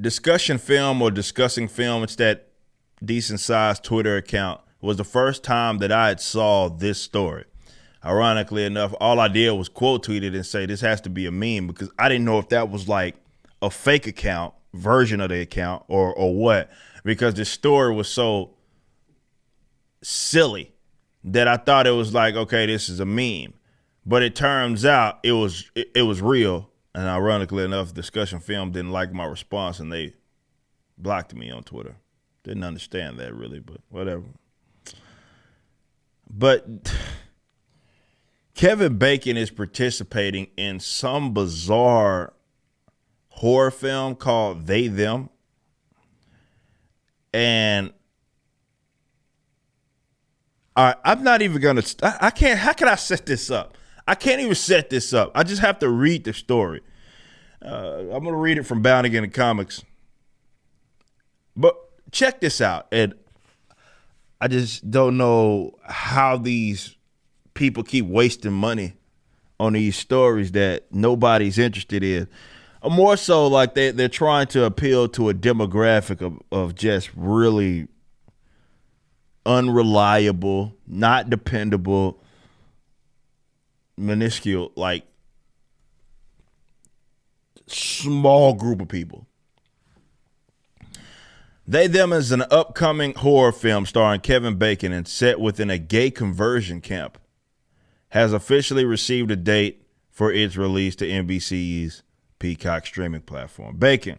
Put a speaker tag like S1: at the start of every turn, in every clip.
S1: Discussion Film or Discussing Film, it's that decent sized Twitter account, was the first time that I had saw this story. Ironically enough, all I did was quote tweet it and say this has to be a meme because I didn't know if that was like a fake account version of the account or what, because the story was so silly that I thought it was like, okay, this is a meme. But it turns out it was real. And ironically enough, Discussion Film didn't like my response and they blocked me on Twitter. Didn't understand that really, but whatever. But Kevin Bacon is participating in some bizarre horror film called They Them. And I'm not even going to, I can't, how can I set this up? I can't even set this up. I just have to read the story. I'm going to read it from Bound Again in Comics. But check this out. And I just don't know how these people keep wasting money on these stories that nobody's interested in. More so like they're trying to appeal to a demographic of just really unreliable, not dependable, minuscule, like small group of people. They Them is an upcoming horror film starring Kevin Bacon and set within a gay conversion camp. Has officially received a date for its release to NBC's Peacock streaming platform. Bacon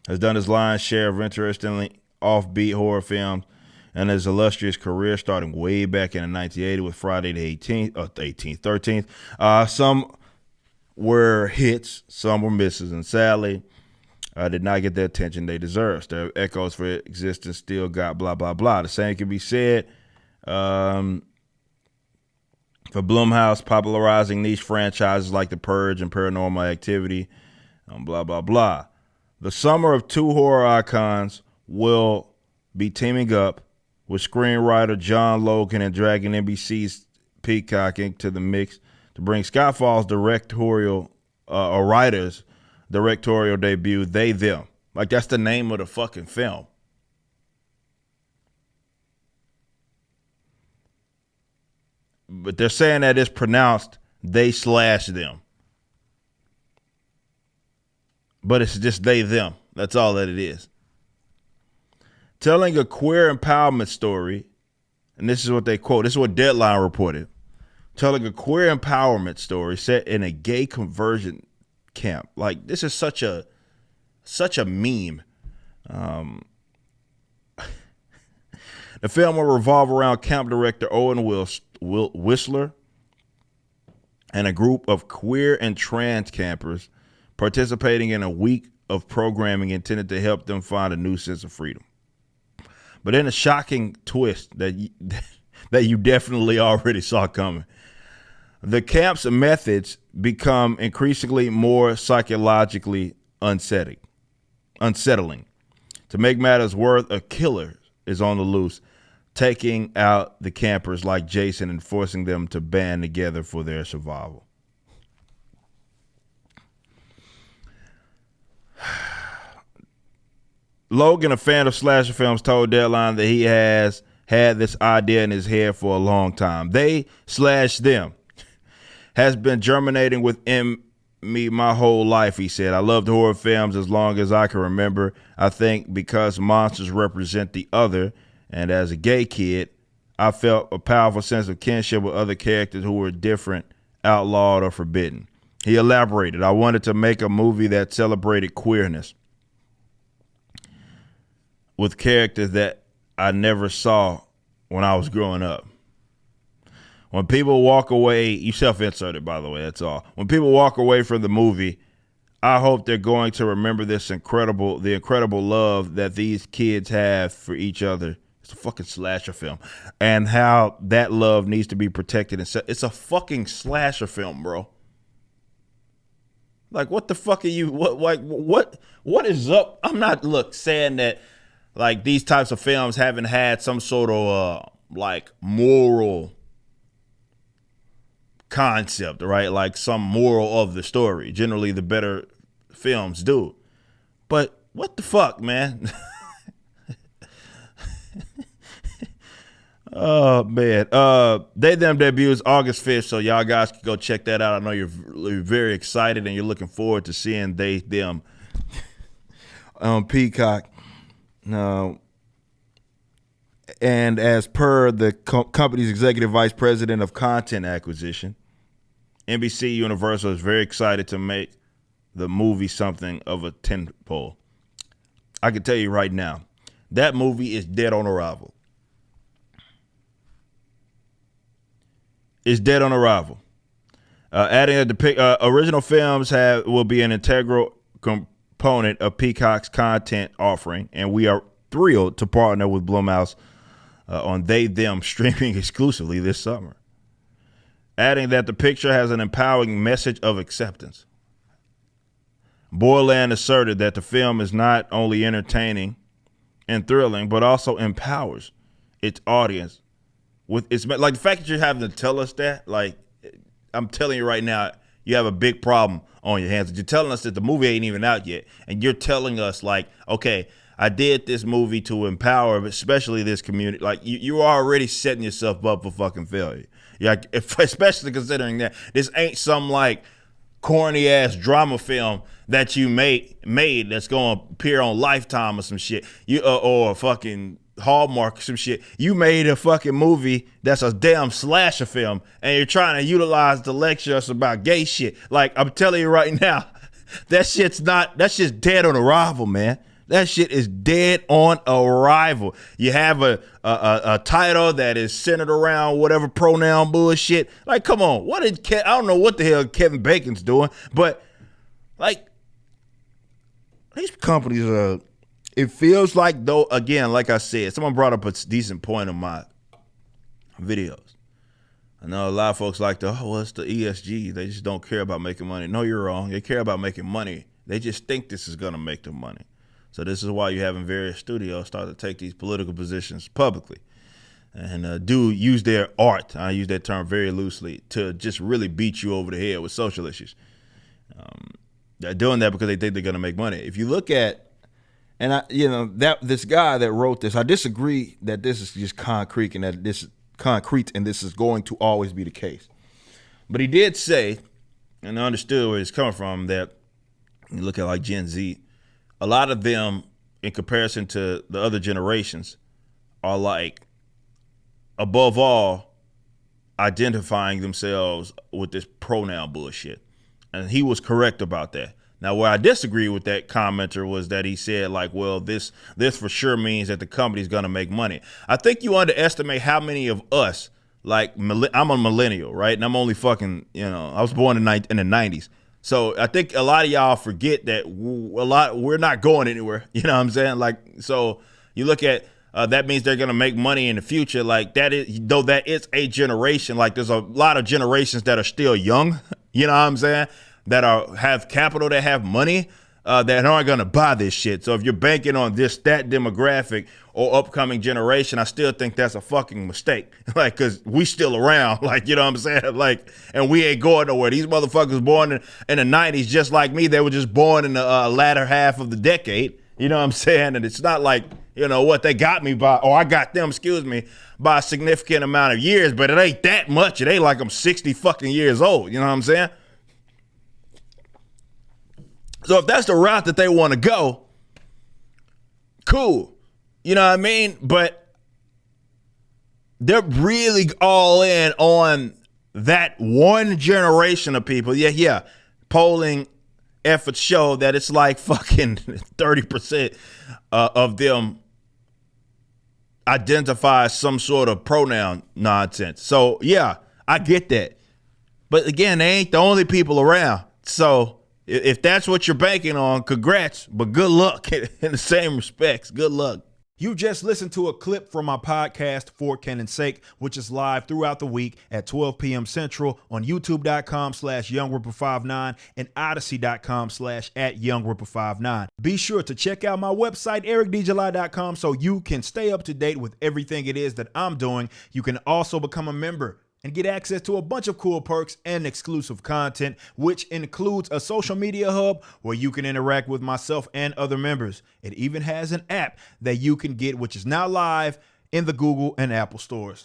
S1: has done his lion's share of interestingly offbeat horror films and his illustrious career starting way back in 1980 with Friday the 13th. Some were hits, some were misses, and sadly, did not get the attention they deserved. Their echoes for existence still got blah, blah, blah. The same can be said for Blumhouse popularizing niche franchises like The Purge and Paranormal Activity, blah, blah, blah. The summer of two horror icons will be teaming up with screenwriter John Logan and dragging NBC's Peacock into the mix to bring Skyfall's writer's directorial debut, They Them. Like, that's the name of the fucking film. But they're saying that it's pronounced They/Them. But it's just They Them. That's all that it is. Telling a queer empowerment story, and this is what they quote, this is what Deadline reported. Telling a queer empowerment story set in a gay conversion camp. Like, this is such a meme. The film will revolve around camp director Owen Whistler and a group of queer and trans campers participating in a week of programming intended to help them find a new sense of freedom. But in a shocking twist that you definitely already saw coming, the camp's methods become increasingly more psychologically unsettling. To make matters worse, a killer is on the loose, taking out the campers like Jason and forcing them to band together for their survival. Logan, a fan of slasher films, told Deadline that he has had this idea in his head for a long time. They/Them has been germinating within me my whole life, he said. I loved horror films as long as I can remember. I think because monsters represent the other, and as a gay kid, I felt a powerful sense of kinship with other characters who were different, outlawed, or forbidden. He elaborated, I wanted to make a movie that celebrated queerness with characters that I never saw when I was growing up. When people walk away, you self-inserted, by the way, that's all. When people walk away from the movie, I hope they're going to remember the incredible love that these kids have for each other. It's a fucking slasher film. And how that love needs to be protected. It's a fucking slasher film, bro. Like, what the fuck are you, what is up? I'm not, saying that, like, these types of films haven't had some sort of, moral concept, right? Like some moral of the story. Generally, the better films do. But What the fuck, man? Oh man. They Them debuts August 5th, so y'all guys can go check that out. I know you're very excited and you're looking forward to seeing They Them on Peacock. And as per the company's executive vice president of content acquisition, NBC Universal is very excited to make the movie something of a tentpole. I can tell you right now, that movie is dead on arrival. It's dead on arrival. Adding that original films will be an integral component of Peacock's content offering, and we are thrilled to partner with Blumhouse on They Them streaming exclusively this summer. Adding that the picture has an empowering message of acceptance. Borland asserted that the film is not only entertaining and thrilling, but also empowers its audience. It's like the fact that you're having to tell us that, like, I'm telling you right now, you have a big problem on your hands. You're telling us that the movie ain't even out yet, and you're telling us, like, okay, I did this movie to empower, especially this community. Like, you're already setting yourself up for fucking failure. Like, especially considering that this ain't some like corny ass drama film that you made that's gonna appear on Lifetime or some shit. Or fucking Hallmark or some shit. You made a fucking movie that's a damn slasher film, and you're trying to utilize to lecture us about gay shit. Like, I'm telling you right now, that shit's dead on arrival, man. That shit is dead on arrival. You have a title that is centered around whatever pronoun bullshit. Like, come on, I don't know what the hell Kevin Bacon's doing, but like, these companies are. It feels like, though, again, like I said, someone brought up a decent point in my videos. I know a lot of folks like it's the ESG. They just don't care about making money. No, you're wrong. They care about making money. They just think this is going to make them money. So this is why you having various studios start to take these political positions publicly and use their art. I use that term very loosely to just really beat you over the head with social issues. They're doing that because they think they're going to make money. If you look at, this guy that wrote this, I disagree that this is just concrete and that this is going to always be the case. But he did say, and I understood where he's coming from, that you look at like Gen Z, a lot of them, in comparison to the other generations, are like, above all, identifying themselves with this pronoun bullshit. And he was correct about that. Now, where I disagree with that commenter was that he said, like, well, this for sure means that the company's going to make money. I think you underestimate how many of us, like, I'm a millennial, right? And I'm only fucking, I was born in the 90s. So I think a lot of y'all forget that we're not going anywhere. You know what I'm saying? Like, so you look at that means they're going to make money in the future. Like, that is a generation. Like, there's a lot of generations that are still young. You know what I'm saying? That have capital, that have money, that aren't going to buy this shit. So if you're banking on that demographic or upcoming generation, I still think that's a fucking mistake. Like, because we still around, like, you know what I'm saying? Like, and we ain't going nowhere. These motherfuckers born in the 90s, just like me, they were just born in the latter half of the decade. You know what I'm saying? And it's not like, they got me by, or I got them, by a significant amount of years, but it ain't that much. It ain't like I'm 60 fucking years old. You know what I'm saying? So if that's the route that they want to go, cool. You know what I mean? But they're really all in on that one generation of people. Yeah. Polling efforts show that it's like fucking 30% of them identify as some sort of pronoun nonsense. So, yeah, I get that. But again, they ain't the only people around. So if that's what you're banking on, congrats, but good luck in the same respects. Good luck.
S2: You just listened to a clip from my podcast, For Canon's Sake, which is live throughout the week at 12 p.m. Central on youtube.com/YoungRipper59 and odyssey.com/@YoungRipper59. Be sure to check out my website, ericdjuly.com, so you can stay up to date with everything it is that I'm doing. You can also become a member and get access to a bunch of cool perks and exclusive content, which includes a social media hub where you can interact with myself and other members. It even has an app that you can get, which is now live in the Google and Apple stores.